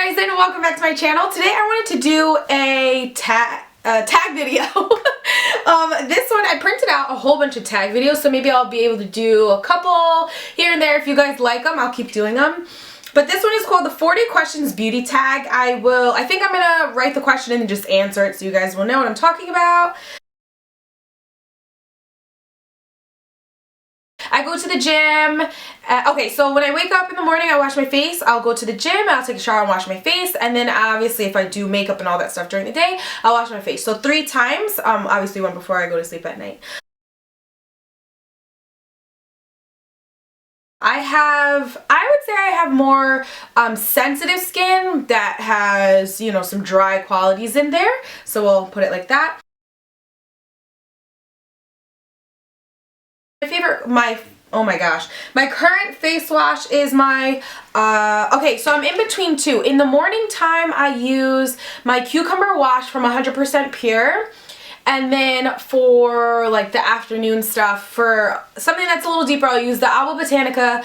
guys, and welcome back to my channel. Today I wanted to do a tag video. This one I printed out a whole bunch of tag videos, so maybe I'll be able to do a couple here and there. If you guys like them, I'll keep doing them. But this one is called the 40 questions beauty tag. I think I'm gonna write the question and just answer it so you guys will know what I'm talking about. I go to the gym. Okay, so when I wake up in the morning, I wash my face. I'll go to the gym, I'll take a shower and wash my face. And then obviously if I do makeup and all that stuff during the day, I'll wash my face. So 3 times, obviously one before I go to sleep at night. I would say I have more sensitive skin that has, you know, some dry qualities in there. So we'll put it like that. Oh my gosh, my current face wash is my, okay, so I'm in between two. In the morning time, I use my cucumber wash from 100% Pure. And then for like the afternoon stuff, for something that's a little deeper, I'll use the Alba Botanica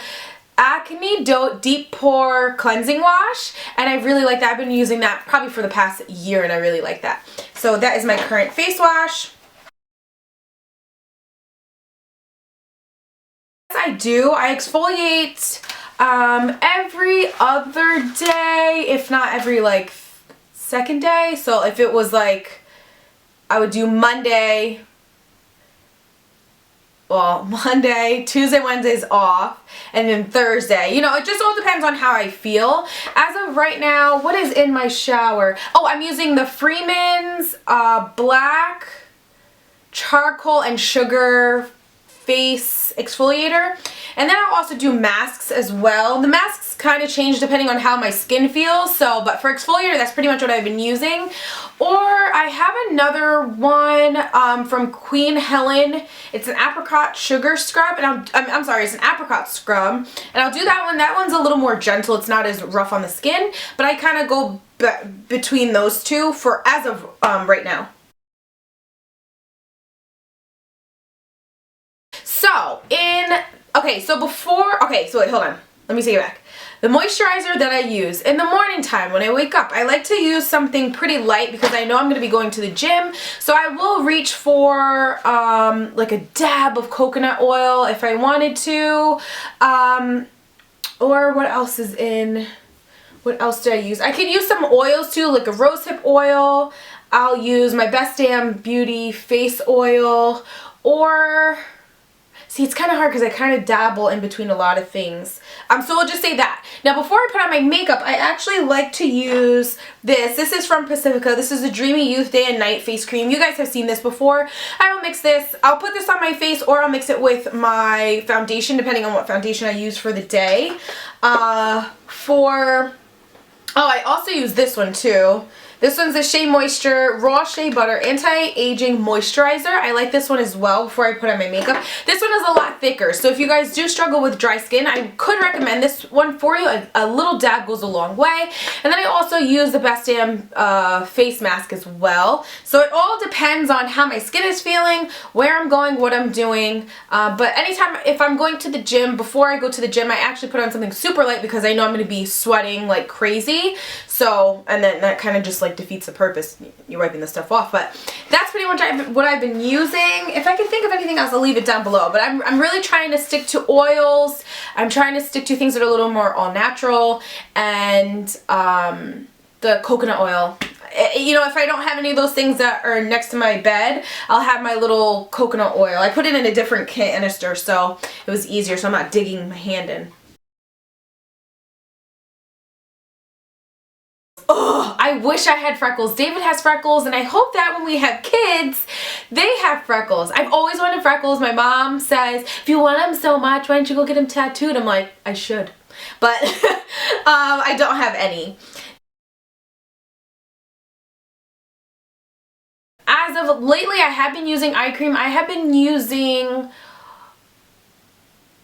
Acne Deep Pore Cleansing Wash. And I really like that. I've been using that probably for the past year and I really like that. So that is my current face wash. I do. I exfoliate every other day, if not every like second day. So if it was like, I would do Monday, Tuesday, Wednesday's off, and then Thursday. You know, it just all depends on how I feel. As of right now, what is in my shower? Oh, I'm using the Freeman's black charcoal and sugar face exfoliator, and then I'll also do masks as well. The masks kind of change depending on how my skin feels, so but for exfoliator that's pretty much what I've been using. Or I have another one from Queen Helen. It's an apricot sugar scrub, and I'm sorry, it's an apricot scrub, and I'll do that one. That one's a little more gentle, it's not as rough on the skin, but I kind of go between those two for as of right now. So, so wait, hold on. Let me take it back. The moisturizer that I use in the morning time when I wake up, I like to use something pretty light because I know I'm going to be going to the gym. So I will reach for like a dab of coconut oil if I wanted to. Or what else is in? What else do I use? I could use some oils too, like a rosehip oil. I'll use my Best Damn Beauty face oil, or... See, it's kind of hard because I kind of dabble in between a lot of things. So we'll just say that. Now, before I put on my makeup, I actually like to use this. This is from Pacifica. This is the Dreamy Youth Day and Night Face Cream. You guys have seen this before. I will mix this. I'll put this on my face, or I'll mix it with my foundation, depending on what foundation I use for the day. I also use this one too. This one's a Shea Moisture Raw Shea Butter Anti-Aging Moisturizer. I like this one as well before I put on my makeup. This one is a lot thicker, so if you guys do struggle with dry skin, I could recommend this one for you. A little dab goes a long way. And then I also use the Best Damn face mask as well. So it all depends on how my skin is feeling, where I'm going, what I'm doing. But anytime, if I'm going to the gym, before I go to the gym, I actually put on something super light because I know I'm going to be sweating like crazy. So, and then that kind of just like defeats the purpose. You're wiping the stuff off, but that's pretty much what I've been using. If I can think of anything else, I'll leave it down below, but I'm really trying to stick to oils. I'm trying to stick to things that are a little more all natural, and the coconut oil. You know, if I don't have any of those things that are next to my bed, I'll have my little coconut oil. I put it in a different canister, so it was easier, so I'm not digging my hand in. Oh, I wish I had freckles. David has freckles, and I hope that when we have kids, they have freckles. I've always wanted freckles. My mom says, if you want them so much, why don't you go get them tattooed? I'm like, I should. But I don't have any. As of lately, I have been using eye cream. I have been using...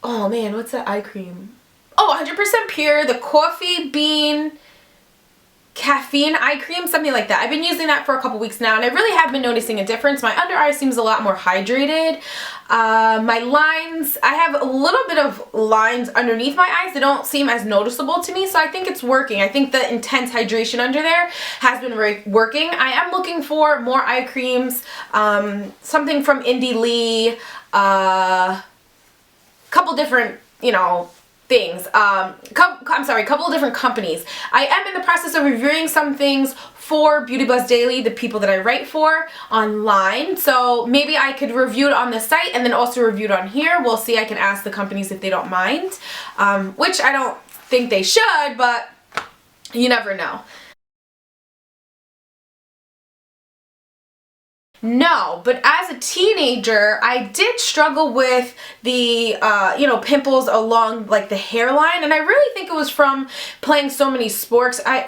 Oh man, what's that eye cream? Oh, 100% Pure, the Coffee Bean Cafe caffeine eye cream, something like that. I've been using that for a couple weeks now, and I really have been noticing a difference. My under eye seems a lot more hydrated. My lines, I have a little bit of lines underneath my eyes. They don't seem as noticeable to me, so I think it's working. I think the intense hydration under there has been working. I am looking for more eye creams, something from Indie Lee, couple different, you know, things. I'm sorry, a couple of different companies. I am in the process of reviewing some things for Beauty Buzz Daily, the people that I write for online. So maybe I could review it on the site and then also review it on here. We'll see. I can ask the companies if they don't mind, which I don't think they should, but you never know. No, but as a teenager, I did struggle with the, you know, pimples along like the hairline, and I really think it was from playing so many sports. I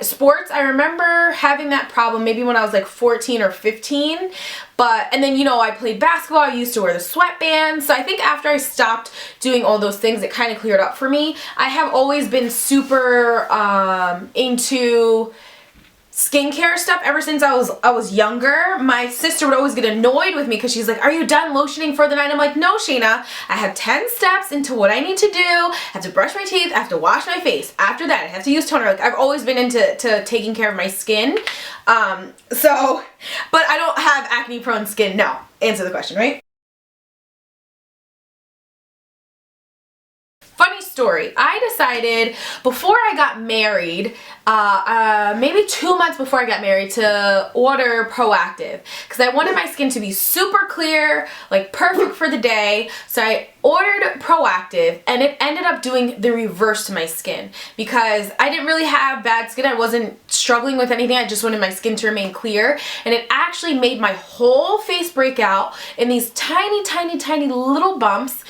remember having that problem maybe when I was like 14 or 15, and then, you know, I played basketball. I used to wear the sweatbands, so I think after I stopped doing all those things, it kind of cleared up for me. I have always been super into skincare stuff ever since I was younger. My sister would always get annoyed with me because she's like, "Are you done lotioning for the night?" I'm like, "No, Shayna, I have 10 steps into what I need to do. I have to brush my teeth, I have to wash my face. After that, I have to use toner." Like, I've always been into taking care of my skin. But I don't have acne prone skin. No. Answer the question, right? Funny story, I decided before I got married, maybe 2 months before I got married, to order Proactive because I wanted my skin to be super clear, like perfect for the day. So I ordered Proactive, and it ended up doing the reverse to my skin because I didn't really have bad skin. I wasn't struggling with anything. I just wanted my skin to remain clear, and it actually made my whole face break out in these tiny, tiny, tiny little bumps.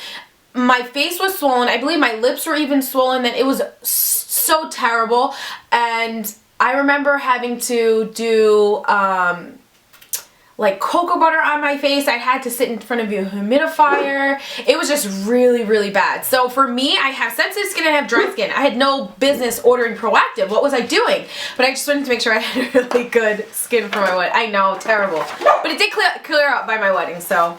My face was swollen. I believe my lips were even swollen. And it was so terrible. And I remember having to do like cocoa butter on my face. I had to sit in front of a humidifier. It was just really, really bad. So for me, I have sensitive skin and I have dry skin. I had no business ordering Proactive. What was I doing? But I just wanted to make sure I had really good skin for my wedding. I know, terrible. But it did clear up by my wedding, so.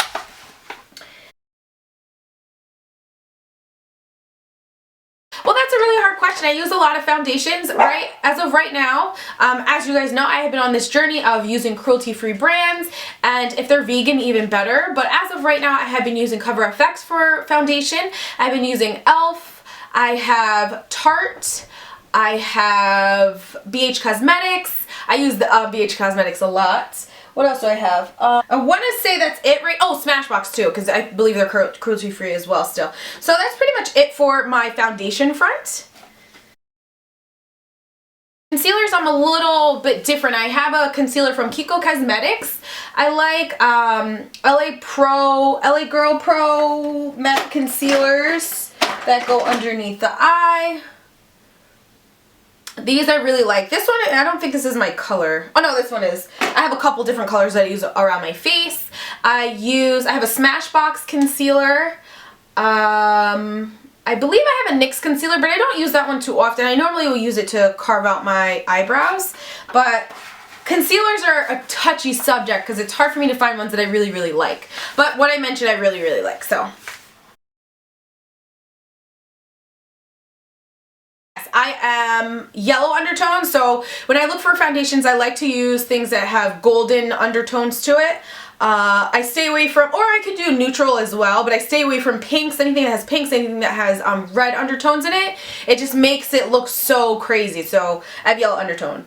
Well, that's a really hard question. I use a lot of foundations, right? As of right now, as you guys know, I have been on this journey of using cruelty-free brands, and if they're vegan, even better. But as of right now, I have been using Cover FX for foundation. I've been using ELF. I have Tarte. I have BH Cosmetics. I use the BH Cosmetics a lot. What else do I have? I want to say that's it, right? Oh, Smashbox too, because I believe they're cruelty-free as well still. So that's pretty much it for my foundation front. Concealers, I'm a little bit different. I have a concealer from Kiko Cosmetics. I like LA Girl Pro matte concealers that go underneath the eye. These I really like. This one, I don't think this is my color. Oh no, this one is. I have a couple different colors that I use around my face. I have a Smashbox concealer. I believe I have a NYX concealer, but I don't use that one too often. I normally will use it to carve out my eyebrows, but concealers are a touchy subject because it's hard for me to find ones that I really, really like. But what I mentioned, I really, really like, so. I am yellow undertones, so when I look for foundations, I like to use things that have golden undertones to it. I stay away from, or I could do neutral as well, but I stay away from pinks, anything that has pinks, anything that has red undertones in it. It just makes it look so crazy, so I have yellow undertone.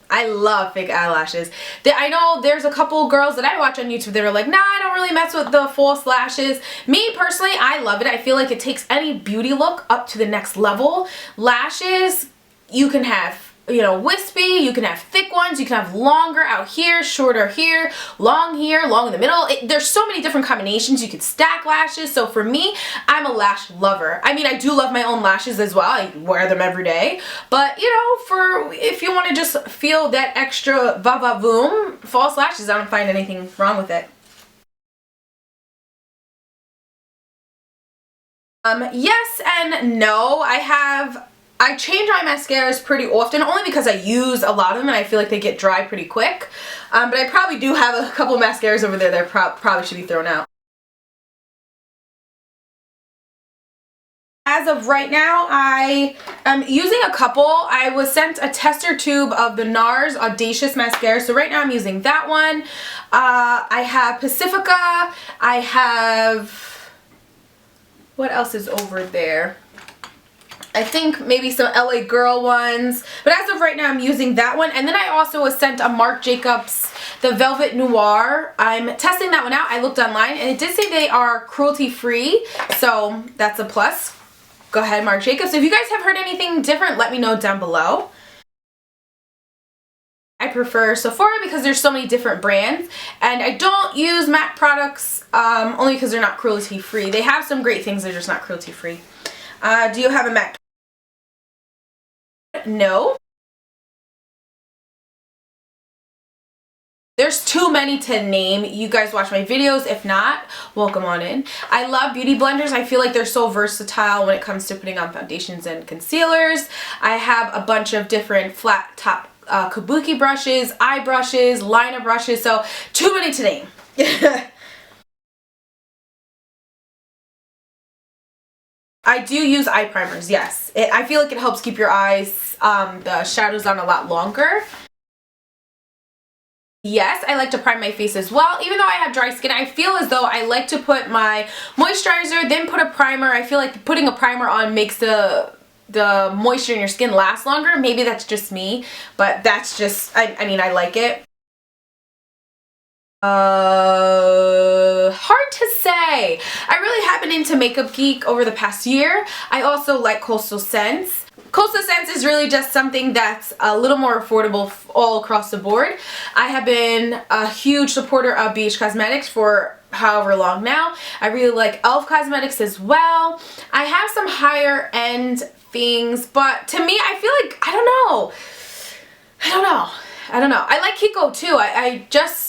I love fake eyelashes. I know there's a couple girls that I watch on YouTube that are like, nah, I don't really mess with the false lashes. Me, personally, I love it. I feel like it takes any beauty look up to the next level. Lashes, you can have, you know, wispy, you can have thick ones, you can have longer out here, shorter here, long in the middle. There's so many different combinations. You could stack lashes. So for me, I'm a lash lover. I mean, I do love my own lashes as well. I wear them every day. But, you know, if you want to just feel that extra va-va-voom, false lashes, I don't find anything wrong with it. Yes and no. I change my mascaras pretty often, only because I use a lot of them and I feel like they get dry pretty quick. But I probably do have a couple mascaras over there that probably should be thrown out. As of right now, I am using a couple. I was sent a tester tube of the NARS Audacious Mascara, so right now I'm using that one. I have Pacifica. I have, what else is over there? I think maybe some LA Girl ones, but as of right now I'm using that one. And then I also was sent a Marc Jacobs, the Velvet Noir. I'm testing that one out. I looked online and it did say they are cruelty free, so that's a plus. Go ahead, Marc Jacobs. So if you guys have heard anything different, let me know down below. I prefer Sephora because there's so many different brands, and I don't use MAC products only because they're not cruelty free. They have some great things, they're just not cruelty free. Do you have a MAC? No. There's too many to name. You guys watch my videos. If not, welcome on in. I love beauty blenders. I feel like they're so versatile when it comes to putting on foundations and concealers. I have a bunch of different flat top kabuki brushes, eye brushes, liner brushes, so too many to name. I do use eye primers, yes. I feel like it helps keep your eyes, the shadows on a lot longer. Yes, I like to prime my face as well. Even though I have dry skin, I feel as though I like to put my moisturizer, then put a primer. I feel like putting a primer on makes the moisture in your skin last longer. Maybe that's just me, but that's just, I mean, I like it. Hard to say. I really have been into Makeup Geek over the past year. I also like Coastal Scents. Coastal Scents is really just something that's a little more affordable all across the board. I have been a huge supporter of BH Cosmetics for however long now. I really like e.l.f. Cosmetics as well. I have some higher end things, but to me, I feel like, I don't know. I like Kiko too.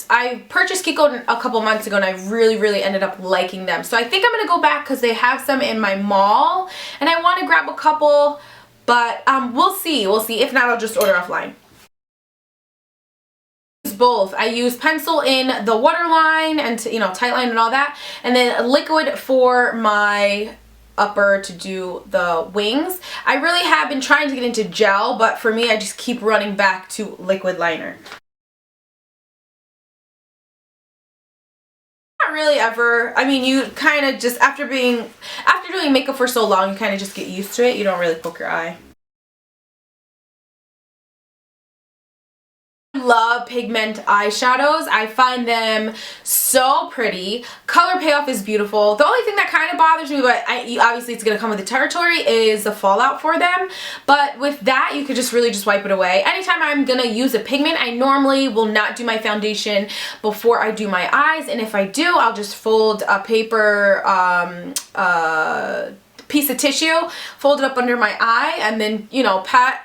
I purchased Kiko a couple months ago and I really ended up liking them. So I think I'm going to go back because they have some in my mall and I want to grab a couple, but we'll see. If not, I'll just order offline. Both. I use pencil in the waterline and tight line and all that, and then liquid for my upper to do the wings. I really have been trying to get into gel, but for me I just keep running back to liquid liner. Not really ever. I mean, you kind of just, after doing makeup for so long, you kind of just get used to it. You don't really poke your eye. Love pigment eyeshadows. I find them so pretty. Color payoff is beautiful. The only thing that kind of bothers me, but obviously it's going to come with the territory, is the fallout for them. But with that, you could just really just wipe it away. Anytime I'm going to use a pigment, I normally will not do my foundation before I do my eyes. And if I do, I'll just fold a paper, piece of tissue, fold it up under my eye, and then, pat,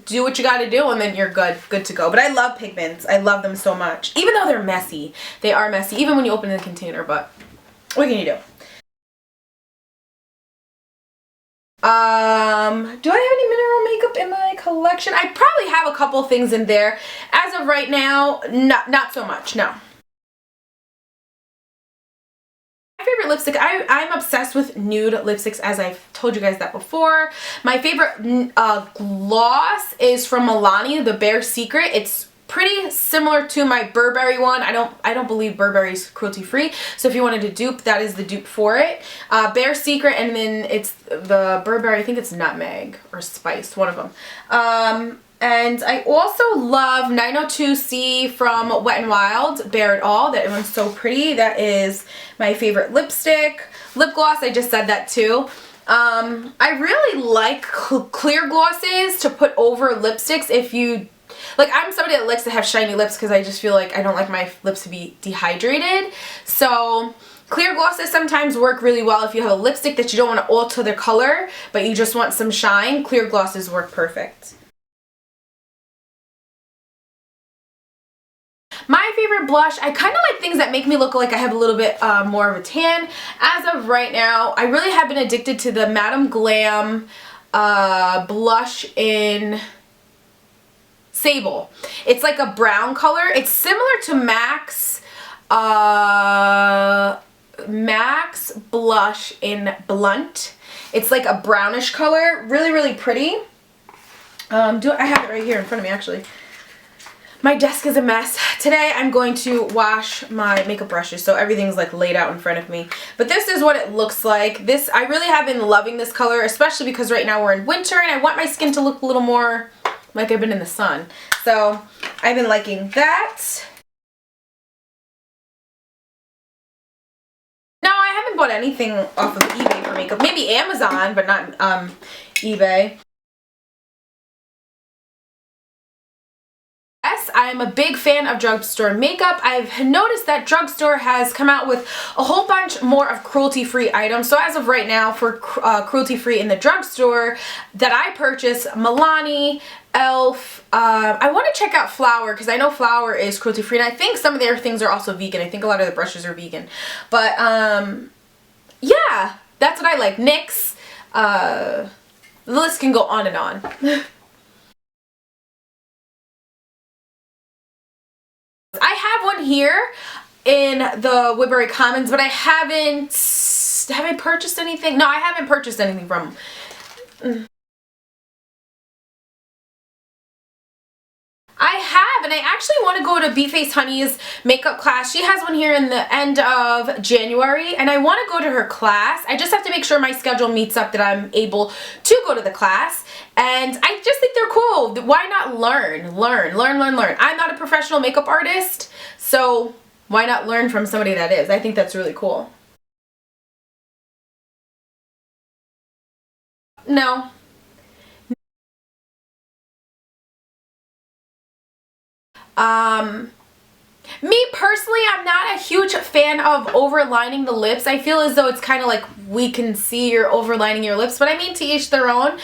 do what you gotta do, and then you're good to go. But I love pigments. I love them so much. Even though they're messy. They are messy, even when you open the container, but what can you do? Do I have any mineral makeup in my collection? I probably have a couple things in there. As of right now, not so much, no. My favorite lipstick, I'm obsessed with nude lipsticks, as I've told you guys that before. My favorite gloss is from Milani, the Bare Secret. It's pretty similar to my Burberry one. I don't believe Burberry's cruelty free, so if you wanted to dupe, that is the dupe for it. Bare Secret, and then it's the Burberry, I think it's Nutmeg or Spice, one of them. And I also love 902C from Wet n Wild, Bare It All. That one's so pretty. That is my favorite lipstick. Lip gloss, I just said that too. I really like clear glosses to put over lipsticks. If you, like, I'm somebody that likes to have shiny lips because I just feel like I don't like my lips to be dehydrated. So clear glosses sometimes work really well if you have a lipstick that you don't want to alter the color, but you just want some shine. Clear glosses work perfect. My favorite favorite blush, I kind of like things that make me look like I have a little bit more of a tan. As of right now, I really have been addicted to the Madame Glam blush in Sable. It's like a brown color. It's similar to MAC's blush in Blunt. It's like a brownish color. Really, really pretty. I have it right here in front of me, actually. My desk is a mess. Today I'm going to wash my makeup brushes, so everything's like laid out in front of me. But this is what it looks like. I really have been loving this color, especially because right now we're in winter and I want my skin to look a little more like I've been in the sun. So I've been liking that. No, I haven't bought anything off of eBay for makeup. Maybe Amazon, but not eBay. Yes, I'm a big fan of Drugstore Makeup. I've noticed that Drugstore has come out with a whole bunch more of cruelty-free items. So as of right now, for cruelty-free in the drugstore that I purchase, Milani, e.l.f. I want to check out Flower because I know Flower is cruelty-free, and I think some of their things are also vegan. I think a lot of the brushes are vegan. But yeah, that's what I like. NYX. The list can go on and on. I have one here in the Woodbury Commons, but I haven't purchased anything? No, I haven't purchased anything from I have, and I actually want to go to B-Face Honey's makeup class. She has one here in the end of January, and I want to go to her class. I just have to make sure my schedule meets up that I'm able to go to the class, and I just think they're cool. Why not learn? Learn. I'm not a professional makeup artist, so why not learn from somebody that is? I think that's really cool. No. Me personally, I'm not a huge fan of overlining the lips. I feel as though it's kind of like we can see you're overlining your lips, but I mean, to each their own.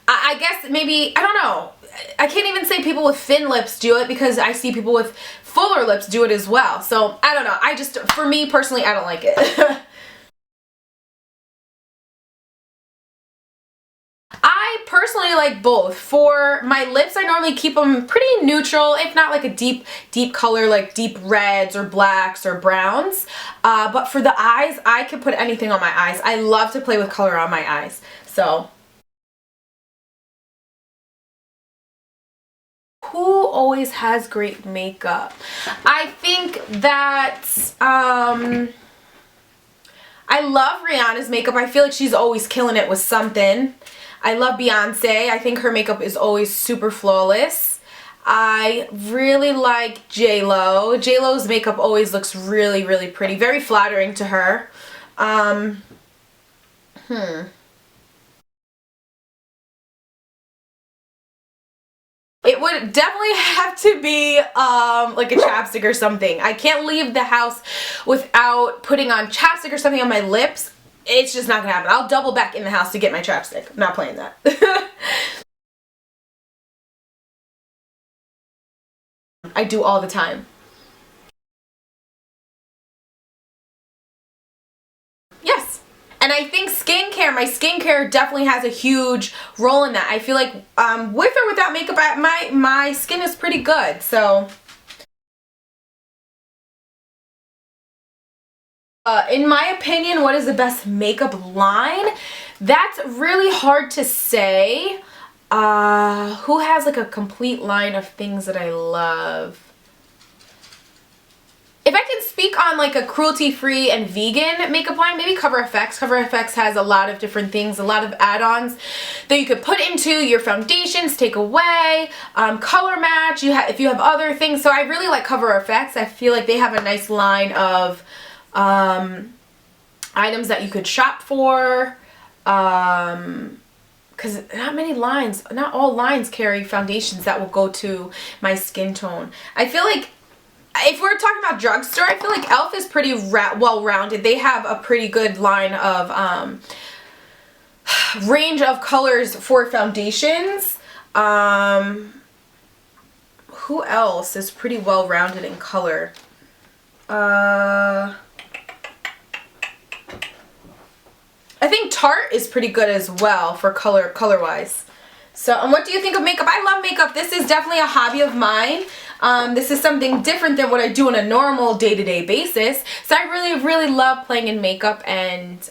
I guess maybe, I don't know. I can't even say people with thin lips do it because I see people with fuller lips do it as well. So, I don't know. For me personally, I don't like it. I personally like both. For my lips, I normally keep them pretty neutral, if not like a deep color, like deep reds or blacks or browns. But for the eyes, I can put anything on my eyes. I love to play with color on my eyes. So, who always has great makeup? I think that, I love Rihanna's makeup. I feel like she's always killing it with something. I love Beyonce. I think her makeup is always super flawless. I really like J.Lo. J.Lo's makeup always looks really, really pretty. Very flattering to her. It would definitely have to be like a chapstick or something. I can't leave the house without putting on chapstick or something on my lips. It's just not gonna happen. I'll double back in the house to get my chapstick. I'm not playing that. I do all the time. Yes. And I think my skincare definitely has a huge role in that. I feel like with or without makeup, my skin is pretty good. So in my opinion, what is the best makeup line? That's really hard to say. Who has like a complete line of things that I love? If I can speak on like a cruelty-free and vegan makeup line, maybe Cover FX. Cover FX has a lot of different things, a lot of add-ons that you could put into your foundations, take away, color match, if you have other things. So I really like Cover FX. I feel like they have a nice line of items that you could shop for, because not all lines carry foundations that will go to my skin tone. I feel like if we're talking about drugstore, I feel like e.l.f. is pretty well-rounded. They have a pretty good line of range of colors for foundations. Who else is pretty well-rounded in color? I think Tarte is pretty good as well for color-wise. So, and what do you think of makeup? I love makeup. This is definitely a hobby of mine. This is something different than what I do on a normal day-to-day basis. So I really, really love playing in makeup and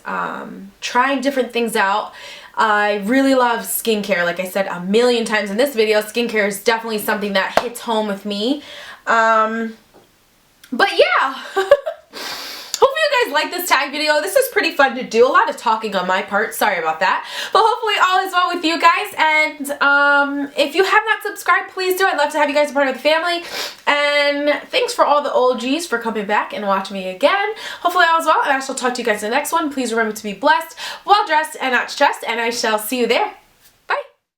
trying different things out. I really love skincare. Like I said a million times in this video, skincare is definitely something that hits home with me. But yeah. Hopefully you guys like this tag video. This is pretty fun to do. A lot of talking on my part. Sorry about that. But hopefully all is well with you guys. And if you have not subscribed, please do. I'd love to have you guys a part of the family. And thanks for all the OGs for coming back and watching me again. Hopefully all is well. And I shall talk to you guys in the next one. Please remember to be blessed, well dressed, and not stressed. And I shall see you there.